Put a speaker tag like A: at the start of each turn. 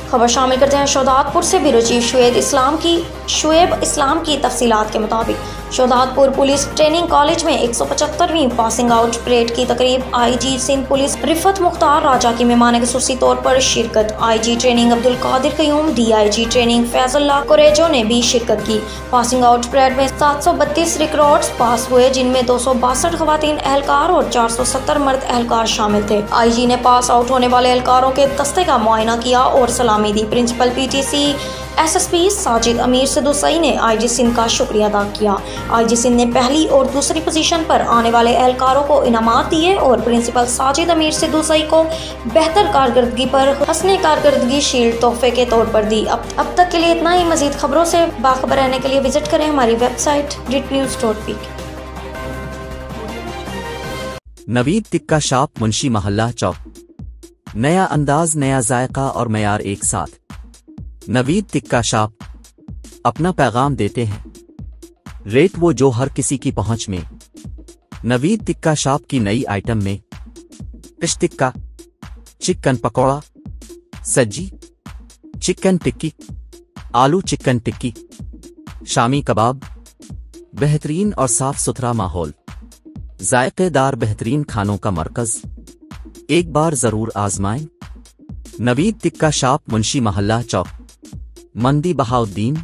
A: खबर शामिल करते हैं शोदातपुर से ब्यूरो चीफ शुएब इस्लाम की तफसीलात के मुताबिक शोदातपुर पुलिस ट्रेनिंग कॉलेज में 175वीं पासिंग आउट परेड की तकरीब आईजी सिंध पुलिस रिफत मुख्तार राजा की मेहमान खसूसी तौर पर शिरकत। IG training Abdul Qadir Qayyum, DIG training Faizullah Koreejo ने भी शिरकत की। पासिंग आउट परेड में 732 रिक्रूट्स पास हुए, जिनमें 262 खवातीन एहलकार और 470 मर्द एहलकार शामिल थे। आईजी ने पास आउट होने वाले एहलकारों के दस्ते का मुआयना किया और सलामी दी। प्रिंसिपल पीटीसी एसएसपी साजिद अमीर सिद्दुसई ने आईजी सिंध का शुक्रिया अदा किया। आईजी सिंध ने पहली और दूसरी पोजीशन पर आने वाले एहलकारों को इनामात दिए और प्रिंसिपल साजिद अमीर सिद्दुसई को बेहतर कारकर्दगी पर हसने कारकर्दगी शील्ड तोहफे के तौर पर दी। अब तक के लिए इतना ही। मजीद खबरों से बाखबर रहने के लिए विजिट करें हमारी website ditnews.pk।
B: Naveed tikka shop, Munshi मोहल्ला चौक। नया अंदाज, नया जायका और मयार एक साथ। नवीद टिक्का शॉप अपना पैगाम देते हैं, रेट वो जो हर किसी की पहुंच में। नवीद टिक्का शॉप की नई आइटम में फिश टिक्का, चिकन पकौड़ा, सज्जी, चिकन टिक्की, आलू चिकन टिक्की, शामी कबाब, बेहतरीन और साफ सुथरा माहौल, जायकेदार बेहतरीन खानों का मरकज। एक बार जरूर आजमाएं। नवीद टिक्का शॉप, मुंशी मोहल्ला चौक, मंदी बहाउद्दीन।